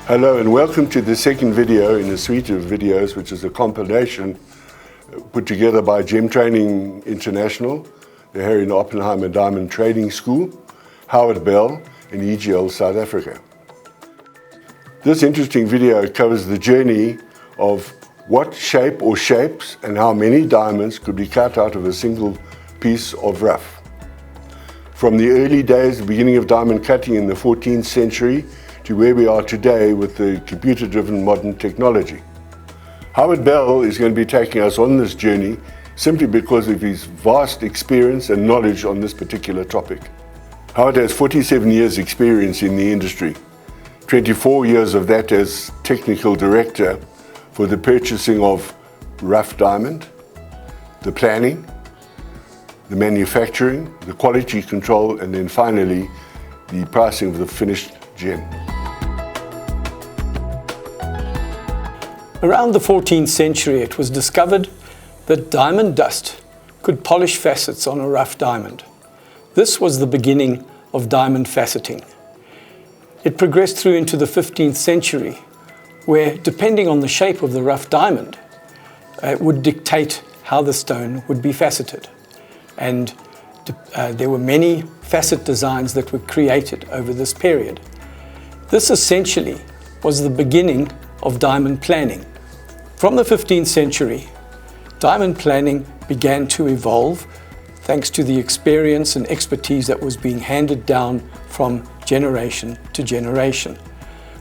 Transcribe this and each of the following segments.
Hello and welcome to the second video in a suite of videos, which is a compilation put together by Gem Training International, the Harry Oppenheimer Diamond Trading School, Howard Bell and EGL South Africa. This interesting video covers the journey of what shape or shapes and how many diamonds could be cut out of a single piece of rough. From the early days, the beginning of diamond cutting in the 14th century, to where we are today with the computer-driven modern technology. Howard Bell is going to be taking us on this journey simply because of his vast experience and knowledge on this particular topic. Howard has 47 years experience in the industry, 24 years of that as technical director for the purchasing of rough diamond, the planning, the manufacturing, the quality control, and then finally the pricing of the finished gem. Around the 14th century, it was discovered that diamond dust could polish facets on a rough diamond. This was the beginning of diamond faceting. It progressed through into the 15th century, where, depending on the shape of the rough diamond, it would dictate how the stone would be faceted. And there were many facet designs that were created over this period. This essentially was the beginning of diamond planning. From the 15th century, diamond planning began to evolve thanks to the experience and expertise that was being handed down from generation to generation,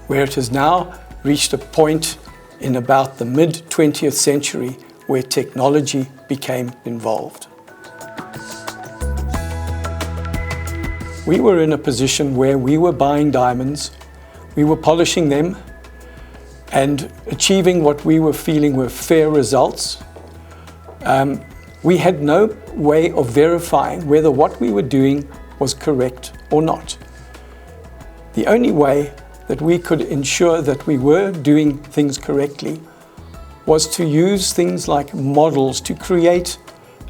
where it has now reached a point in about the mid-20th century where technology became involved. We were in a position where we were buying diamonds, we were polishing them, and achieving what we were feeling were fair results. We had no way of verifying whether what we were doing was correct or not. The only way that we could ensure that we were doing things correctly was to use things like models to create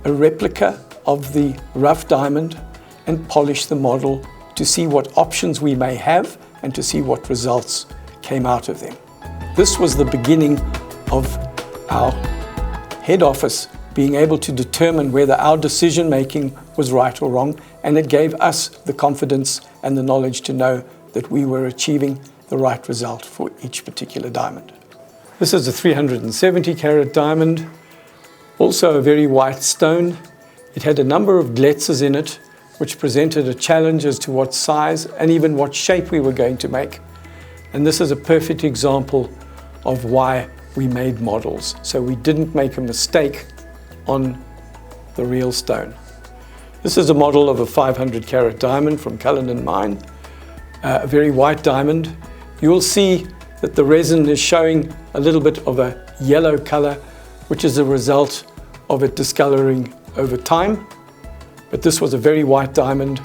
a replica of the rough diamond and polish the model to see what options we may have and to see what results came out of them. This was the beginning of our head office being able to determine whether our decision making was right or wrong, and it gave us the confidence and the knowledge to know that we were achieving the right result for each particular diamond. This is a 370 carat diamond, also a very white stone. It had a number of glitzes in it, which presented a challenge as to what size and even what shape we were going to make. And this is a perfect example of why we made models, so we didn't make a mistake on the real stone. This is a model of a 500 carat diamond from Cullinan Mine, a very white diamond. You will see that the resin is showing a little bit of a yellow color, which is a result of it discoloring over time. But this was a very white diamond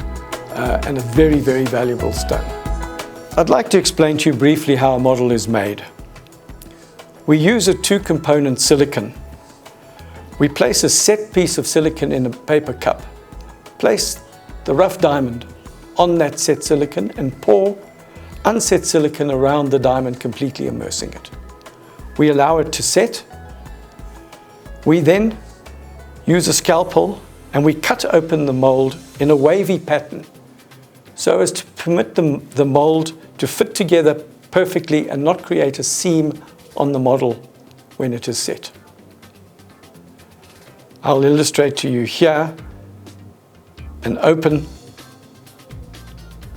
and a very, very valuable stone. I'd like to explain to you briefly how a model is made. We use a two-component silicon. We place a set piece of silicon in a paper cup, place the rough diamond on that set silicon and pour unset silicon around the diamond, completely immersing it. We allow it to set. We then use a scalpel and we cut open the mold in a wavy pattern so as to permit the mold to fit together perfectly and not create a seam on the model when it is set. I'll illustrate to you here and open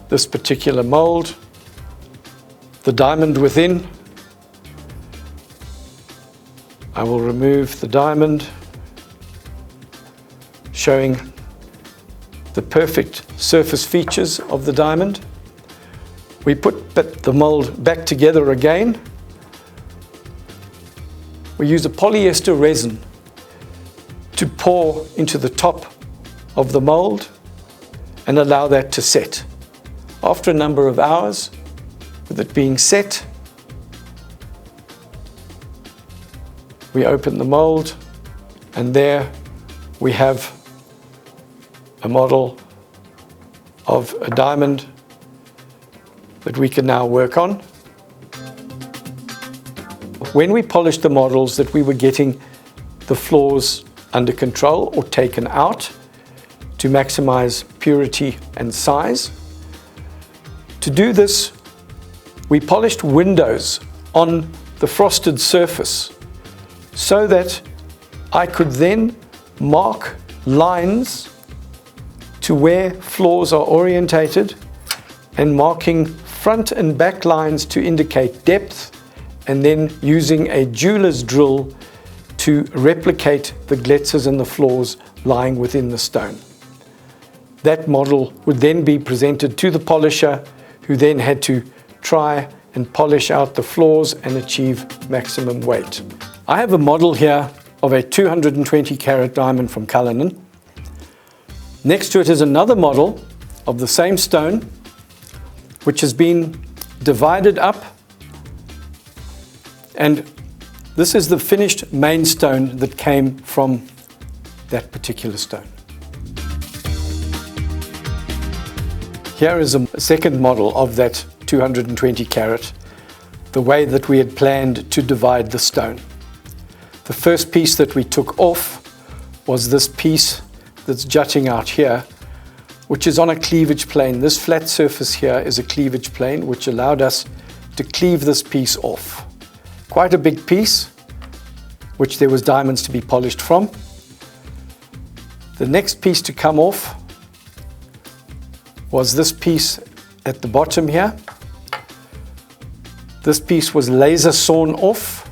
this particular mold, the diamond within. I will remove the diamond, showing the perfect surface features of the diamond. We put the mold back together again. We use a polyester resin to pour into the top of the mold and allow that to set. After a number of hours, with it being set, we open the mold, and there we have a model of a diamond that we can now work on. when we polished the models that we were getting the flaws under control or taken out to maximize purity and size. To do this, we polished windows on the frosted surface so that I could then mark lines to where flaws are orientated and marking front and back lines to indicate depth, and then using a jeweler's drill to replicate the glitzers and the flaws lying within the stone. That model would then be presented to the polisher, who then had to try and polish out the flaws and achieve maximum weight. I have a model here of a 220 carat diamond from Cullinan. Next to it is another model of the same stone, which has been divided up, and this is the finished main stone that came from that particular stone. Here is a second model of that 220 carat, the way that we had planned to divide the stone. The first piece that we took off was this piece that's jutting out here, which is on a cleavage plane. This flat surface here is a cleavage plane, which allowed us to cleave this piece off. Quite a big piece, which there was diamonds to be polished from. The next piece to come off was this piece at the bottom here. This piece was laser sawn off.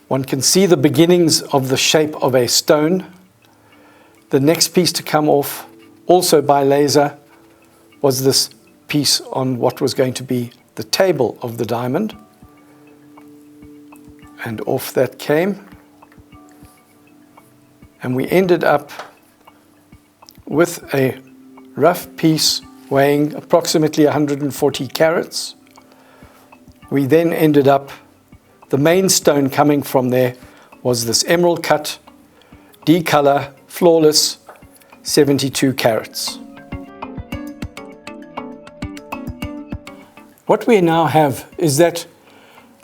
One can see the beginnings of the shape of a stone. The next piece to come off, also by laser, was this piece on what was going to be the table of the diamond. And off that came. And we ended up with a rough piece weighing approximately 140 carats. We then ended up, the main stone coming from there was this emerald cut, D-color, flawless, 72 carats. What we now have is that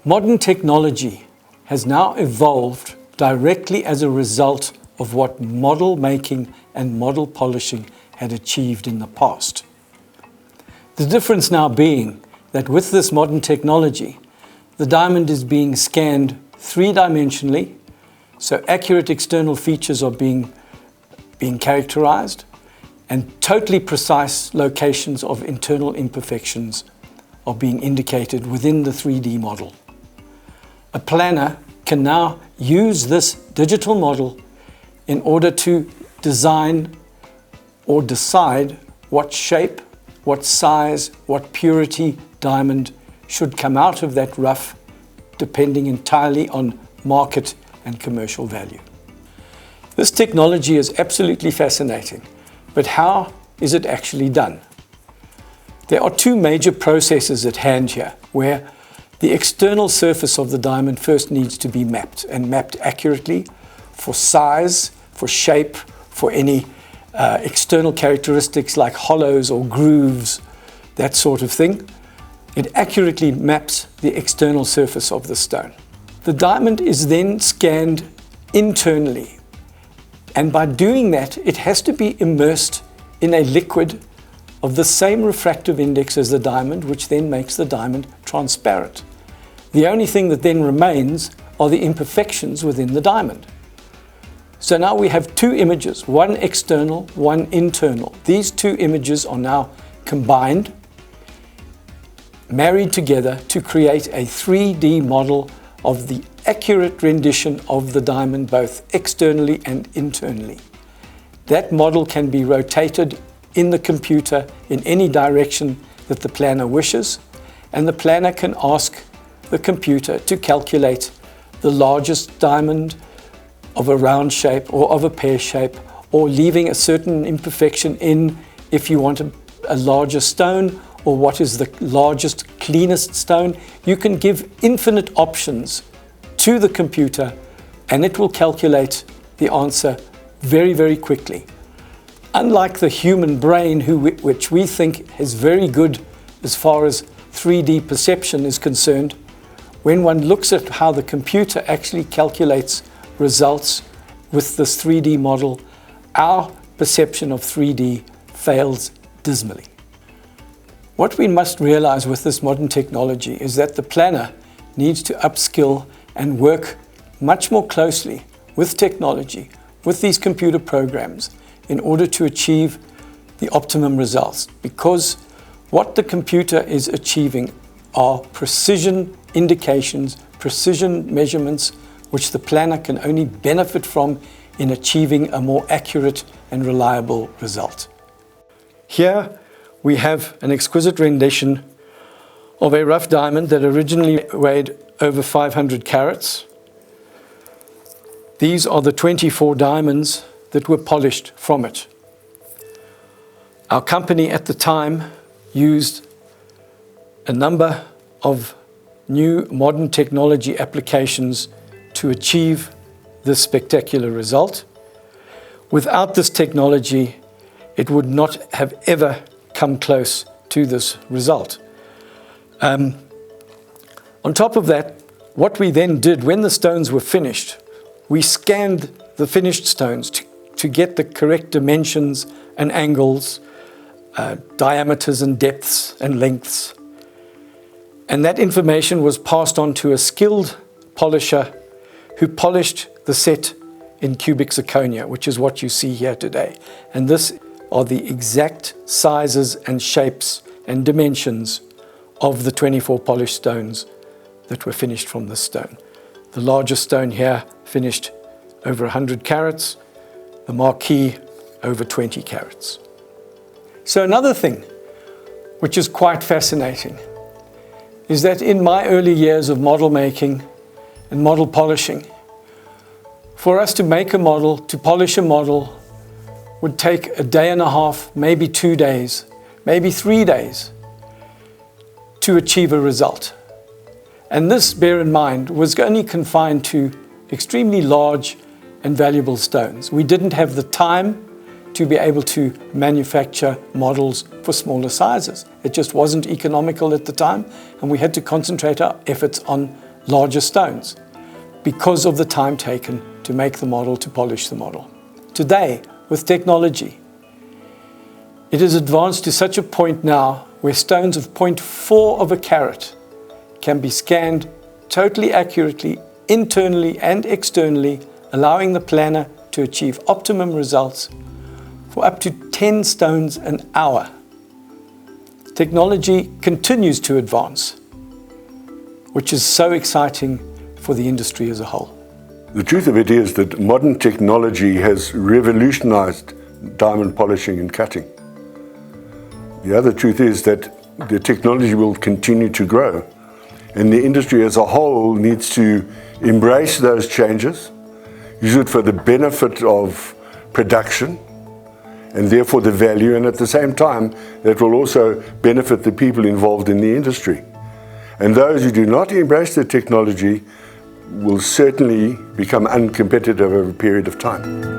modern technology has now evolved directly as a result of what model making and model polishing had achieved in the past. The difference now being that with this modern technology, the diamond is being scanned three-dimensionally, so accurate external features are being characterized, and totally precise locations of internal imperfections are being indicated within the 3D model. A planner can now use this digital model in order to design or decide what shape, what size, what purity diamond should come out of that rough, depending entirely on market and commercial value. This technology is absolutely fascinating, but how is it actually done? There are two major processes at hand here, where the external surface of the diamond first needs to be mapped, and mapped accurately for size, for shape, for any external characteristics like hollows or grooves, that sort of thing. It accurately maps the external surface of the stone. The diamond is then scanned internally, and by doing that, it has to be immersed in a liquid of the same refractive index as the diamond, which then makes the diamond transparent. The only thing that then remains are the imperfections within the diamond. So now we have two images, one external, one internal. These two images are now combined, married together to create a 3D model of the accurate rendition of the diamond, both externally and internally. That model can be rotated in the computer in any direction that the planner wishes, and the planner can ask the computer to calculate the largest diamond of a round shape or of a pear shape, or leaving a certain imperfection in if you want a larger stone, or what is the largest, cleanest stone. You can give infinite options to the computer, and it will calculate the answer very, very quickly. Unlike the human brain, which we think has very good as far as 3D perception is concerned. When one looks at how the computer actually calculates results with this 3D model, our perception of 3D fails dismally. What we must realize with this modern technology is that the planner needs to upskill and work much more closely with technology, with these computer programs, in order to achieve the optimum results. Because what the computer is achieving are precision indications, precision measurements, which the planner can only benefit from in achieving a more accurate and reliable result. Here we have an exquisite rendition of a rough diamond that originally weighed over 500 carats. These are the 24 diamonds that were polished from it. Our company at the time used a number of new modern technology applications to achieve this spectacular result. Without this technology, it would not have ever come close to this result. On top of that, what we then did when the stones were finished, we scanned the finished stones to get the correct dimensions and angles, diameters and depths and lengths. And that information was passed on to a skilled polisher who polished the set in cubic zirconia, which is what you see here today. And this are the exact sizes and shapes and dimensions of the 24 polished stones that were finished from this stone. The largest stone here finished over 100 carats, the marquee over 20 carats. So another thing which is quite fascinating is that in my early years of model making and model polishing, for us to make a model, to polish a model, would take a day and a half, maybe 2 days, maybe 3 days to achieve a result. And this, bear in mind, was only confined to extremely large and valuable stones. We didn't have the time to be able to manufacture models for smaller sizes. It just wasn't economical at the time, and we had to concentrate our efforts on larger stones because of the time taken to make the model, to polish the model. Today, with technology, it is advanced to such a point now where stones of 0.4 of a carat can be scanned totally accurately, internally and externally, allowing the planner to achieve optimum results for up to 10 stones an hour. Technology continues to advance, which is so exciting for the industry as a whole. The truth of it is that modern technology has revolutionized diamond polishing and cutting. The other truth is that the technology will continue to grow, and the industry as a whole needs to embrace those changes, use it for the benefit of production, and therefore the value, and at the same time, that will also benefit the people involved in the industry. And those who do not embrace the technology will certainly become uncompetitive over a period of time.